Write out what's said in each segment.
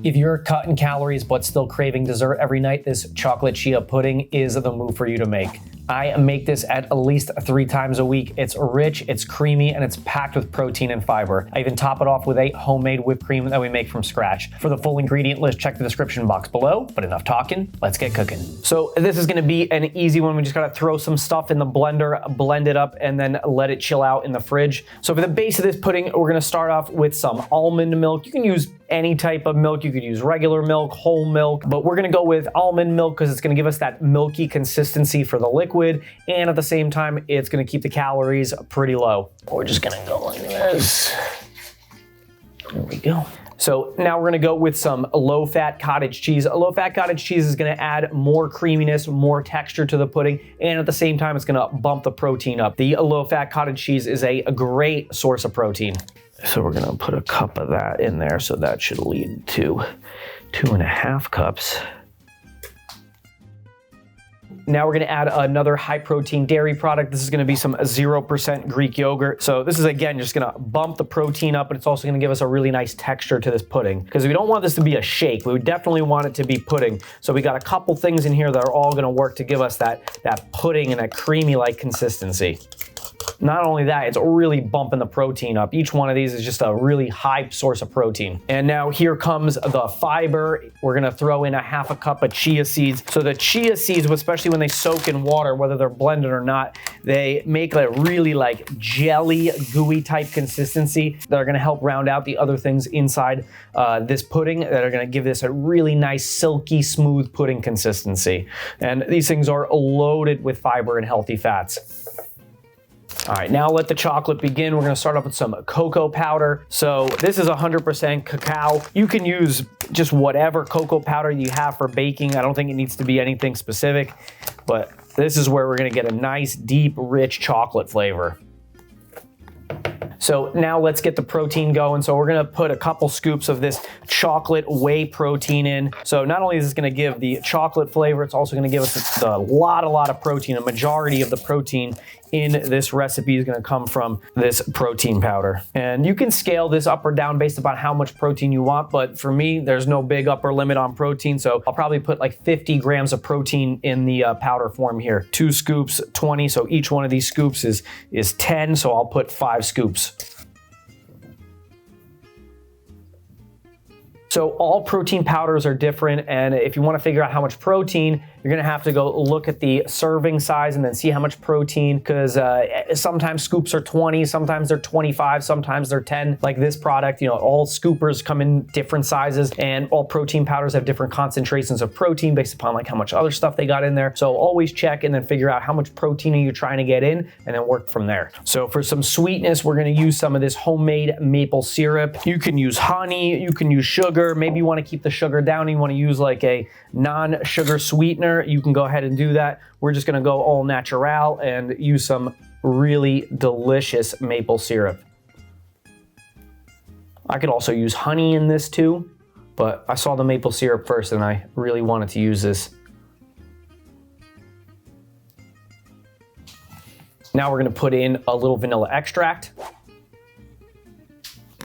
If you're cutting calories but still craving dessert every night, this chocolate chia pudding is the move for you to make. I make this at least 3 times a week. It's rich, it's creamy, and it's packed with protein and fiber. I even top it off with a homemade whipped cream that we make from scratch. For the full ingredient list, check the description box below, but enough talking, let's get cooking. So this is gonna be an easy one. We just gotta throw some stuff in the blender, blend it up, and then let it chill out in the fridge. So for the base of this pudding, we're gonna start off with some almond milk. You can use any type of milk. You could use regular milk, whole milk, but we're gonna go with almond milk because it's gonna give us that milky consistency for the liquid, and at the same time, it's gonna keep the calories pretty low. We're just gonna go like this. There we go. So now we're gonna go with some low-fat cottage cheese. A low-fat cottage cheese is gonna add more creaminess, more texture to the pudding, and at the same time, it's gonna bump the protein up. The low-fat cottage cheese is a great source of protein. So we're gonna put a cup of that in there, so that should lead to 2.5 cups. Now we're gonna add another high protein dairy product. This is gonna be some 0% Greek yogurt. So this is, again, just gonna bump the protein up, but it's also gonna give us a really nice texture to this pudding. Because we don't want this to be a shake. We would definitely want it to be pudding. So we got a couple things in here that are all gonna work to give us that pudding and that creamy-like consistency. Not only that, it's really bumping the protein up. Each one of these is just a really high source of protein. And now here comes the fiber. We're gonna throw in 1/2 cup of chia seeds. So the chia seeds, especially when they soak in water, whether they're blended or not, they make a really like jelly, gooey type consistency that are gonna help round out the other things inside this pudding that are gonna give this a really nice, silky, smooth pudding consistency. And these things are loaded with fiber and healthy fats. All right, now let the chocolate begin. We're gonna start off with some cocoa powder. So this is 100% cacao. You can use just whatever cocoa powder you have for baking. I don't think it needs to be anything specific, but this is where we're gonna get a nice, deep, rich chocolate flavor. So now let's get the protein going. So we're gonna put a couple scoops of this chocolate whey protein in. So not only is this gonna give the chocolate flavor, it's also gonna give us a lot of protein. A majority of the protein in this recipe is gonna come from this protein powder. And you can scale this up or down based upon how much protein you want, but for me, there's no big upper limit on protein, so I'll probably put like 50 grams of protein in the powder form here. 2 scoops, 20, so each one of these scoops is 10, so I'll put 5 scoops. So all protein powders are different, and if you want to figure out how much protein, you're gonna have to go look at the serving size and then see how much protein, because sometimes scoops are 20, sometimes they're 25, sometimes they're 10. Like this product, all scoopers come in different sizes, and all protein powders have different concentrations of protein based upon like how much other stuff they got in there. So always check and then figure out how much protein are you trying to get in, and then work from there. So for some sweetness, we're gonna use some of this homemade maple syrup. You can use honey, you can use sugar. Maybe you want to keep the sugar down, you want to use like a non-sugar sweetener, you can go ahead and do that. We're just going to go all natural and use some really delicious maple syrup. I could also use honey in this too, but I saw the maple syrup first and I really wanted to use this. Now we're going to put in a little vanilla extract.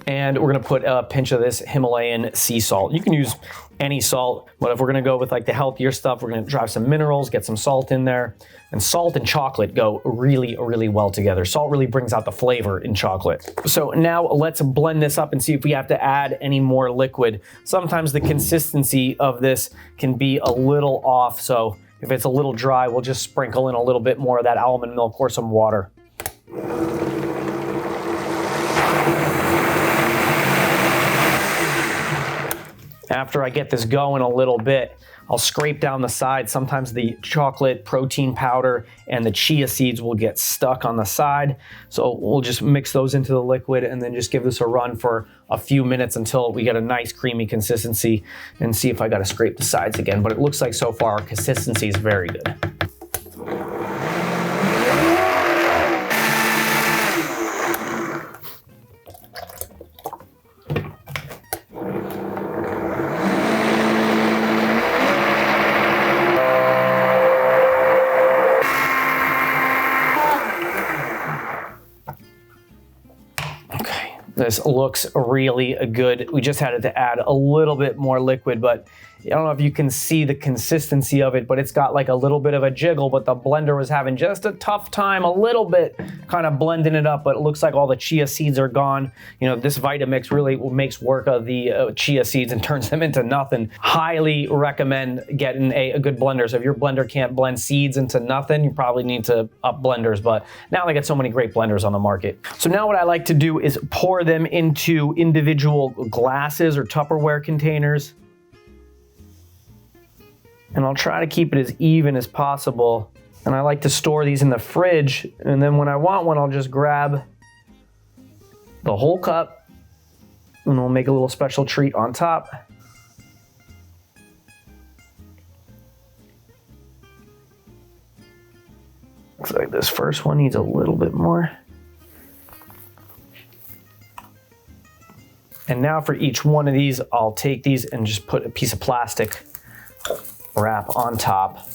And we're gonna put a pinch of this Himalayan sea salt. You can use any salt, but if we're gonna go with like the healthier stuff, we're gonna drive some minerals, get some salt in there. And salt and chocolate go really, really well together. Salt really brings out the flavor in chocolate. So now let's blend this up and see if we have to add any more liquid. Sometimes the consistency of this can be a little off, so if it's a little dry, we'll just sprinkle in a little bit more of that almond milk or some water. After I get this going a little bit, I'll scrape down the side. Sometimes the chocolate protein powder and the chia seeds will get stuck on the side. So we'll just mix those into the liquid and then just give this a run for a few minutes until we get a nice creamy consistency, and see if I gotta scrape the sides again. But it looks like so far our consistency is very good. This looks really good. We just had to add a little bit more liquid, but I don't know if you can see the consistency of it, but it's got like a little bit of a jiggle, but the blender was having just a tough time a little bit kind of blending it up, but it looks like all the chia seeds are gone. You know, this Vitamix really makes work of the chia seeds and turns them into nothing. Highly recommend getting a good blender. So if your blender can't blend seeds into nothing, you probably need to up blenders, but now they got so many great blenders on the market. So now what I like to do is pour them into individual glasses or Tupperware containers. And I'll try to keep it as even as possible. And I like to store these in the fridge. And then when I want one, I'll just grab the whole cup and we'll make a little special treat on top. Looks like this first one needs a little bit more. And now for each one of these, I'll take these and just put a piece of plastic wrap on top.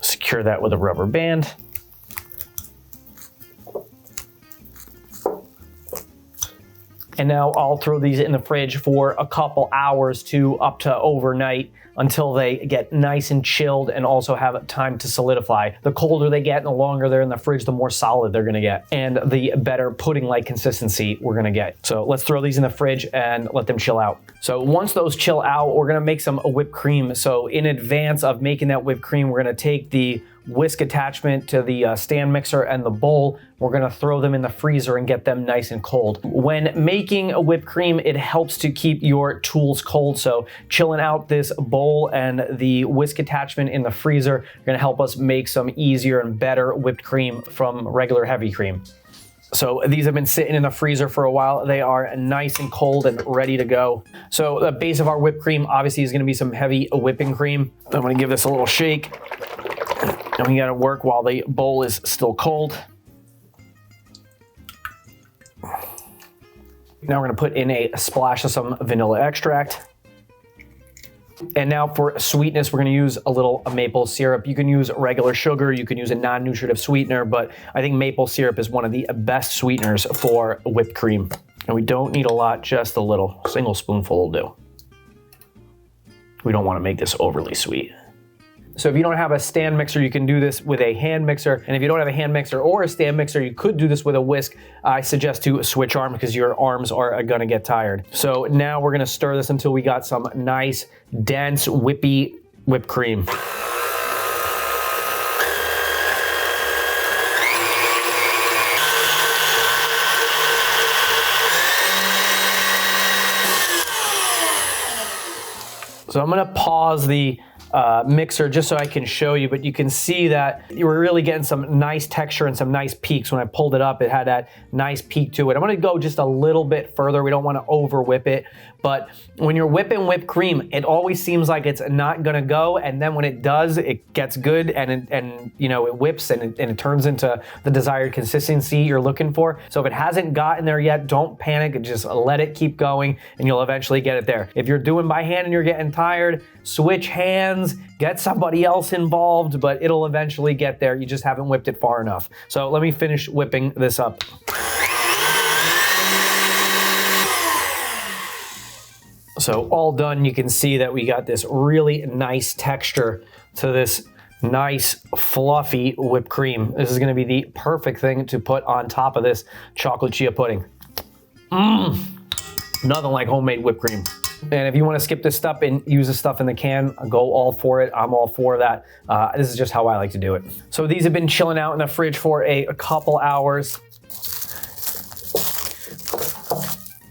Secure that with a rubber band. And now I'll throw these in the fridge for a couple hours to up to overnight until they get nice and chilled and also have time to solidify. The colder they get and the longer they're in the fridge, the more solid they're gonna get and the better pudding-like consistency we're gonna get. So let's throw these in the fridge and let them chill out. So once those chill out, we're gonna make some whipped cream. So in advance of making that whipped cream, we're gonna take the whisk attachment to the stand mixer and the bowl. We're gonna throw them in the freezer and get them nice and cold. When making a whipped cream, it helps to keep your tools cold. So chilling out this bowl and the whisk attachment in the freezer are gonna help us make some easier and better whipped cream from regular heavy cream. So these have been sitting in the freezer for a while. They are nice and cold and ready to go. So the base of our whipped cream obviously is gonna be some heavy whipping cream. I'm gonna give this a little shake. And we gotta work while the bowl is still cold. Now we're gonna put in a splash of some vanilla extract. And now for sweetness, we're gonna use a little maple syrup. You can use regular sugar, you can use a non-nutritive sweetener, but I think maple syrup is one of the best sweeteners for whipped cream. And we don't need a lot, just a little. Single spoonful will do. We don't wanna make this overly sweet. So if you don't have a stand mixer, you can do this with a hand mixer. And if you don't have a hand mixer or a stand mixer, you could do this with a whisk. I suggest to switch arm because your arms are gonna get tired. So now we're gonna stir this until we got some nice, dense, whippy whipped cream. So I'm gonna pause the mixer just so I can show you, but you can see that you were really getting some nice texture and some nice peaks. When I pulled it up, it had that nice peak to it. I'm gonna go just a little bit further. We don't wanna over whip it, but when you're whipping whipped cream, it always seems like it's not gonna go, and then when it does, it gets good and you know, it whips and it turns into the desired consistency you're looking for. So if it hasn't gotten there yet, don't panic, just let it keep going and you'll eventually get it there. If you're doing by hand and you're getting tired, switch hands, get somebody else involved, but it'll eventually get there. You just haven't whipped it far enough. So let me finish whipping this up. So all done, you can see that we got this really nice texture to this nice fluffy whipped cream. This is gonna be the perfect thing to put on top of this chocolate chia pudding. Nothing like homemade whipped cream. And if you want to skip this stuff and use the stuff in the can, go all for it. I'm all for that. This is just how I like to do it. So these have been chilling out in the fridge for a couple hours.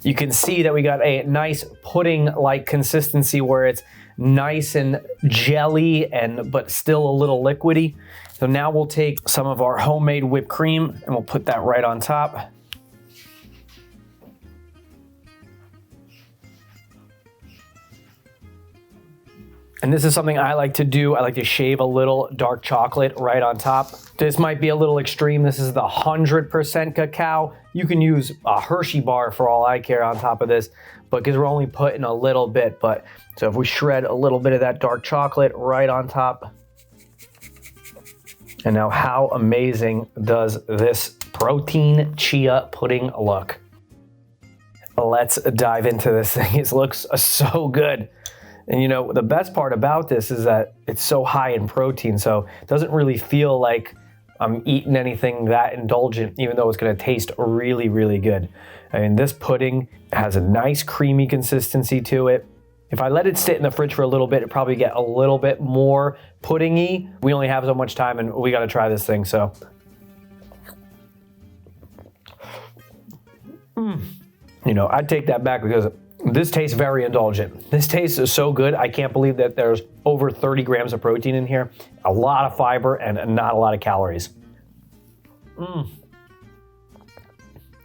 You can see that we got a nice pudding-like consistency where it's nice and jelly but still a little liquidy. So now we'll take some of our homemade whipped cream and we'll put that right on top. And this is something I like to do. I like to shave a little dark chocolate right on top. This might be a little extreme. This is the 100% cacao. You can use a Hershey bar for all I care on top of this, but because we're only putting a little bit. But so if we shred a little bit of that dark chocolate right on top. And now how amazing does this protein chia pudding look? Let's dive into this thing. It looks so good. And you know, the best part about this is that it's so high in protein, so it doesn't really feel like I'm eating anything that indulgent, even though it's gonna taste really, really good. I mean, this pudding has a nice creamy consistency to it. If I let it sit in the fridge for a little bit, it'd probably get a little bit more puddingy. We only have so much time and we gotta try this thing, so. You know, I'd take that back because this tastes very indulgent. This tastes so good. I can't believe that there's over 30 grams of protein in here, a lot of fiber, and not a lot of calories.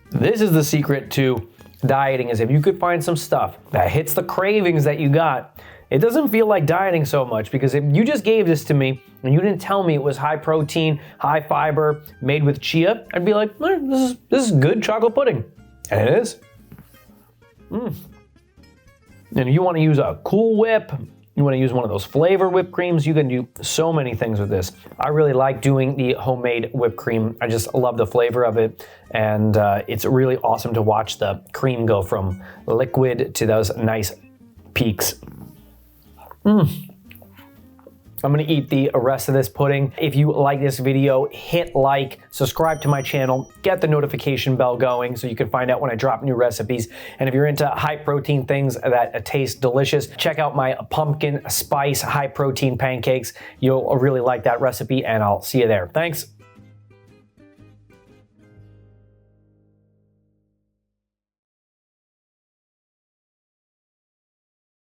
This is the secret to dieting, is if you could find some stuff that hits the cravings that you got, it doesn't feel like dieting so much, because if you just gave this to me and you didn't tell me it was high protein, high fiber, made with chia, I'd be like, this is good chocolate pudding. And it is. And you want to use a Cool Whip, you want to use one of those flavor whipped creams, you can do so many things with this. I really like doing the homemade whipped cream. I just love the flavor of it, and it's really awesome to watch the cream go from liquid to those nice peaks. I'm gonna eat the rest of this pudding. If you like this video, hit like, subscribe to my channel, get the notification bell going so you can find out when I drop new recipes. And if you're into high protein things that taste delicious, check out my pumpkin spice high protein pancakes. You'll really like that recipe, and I'll see you there. Thanks.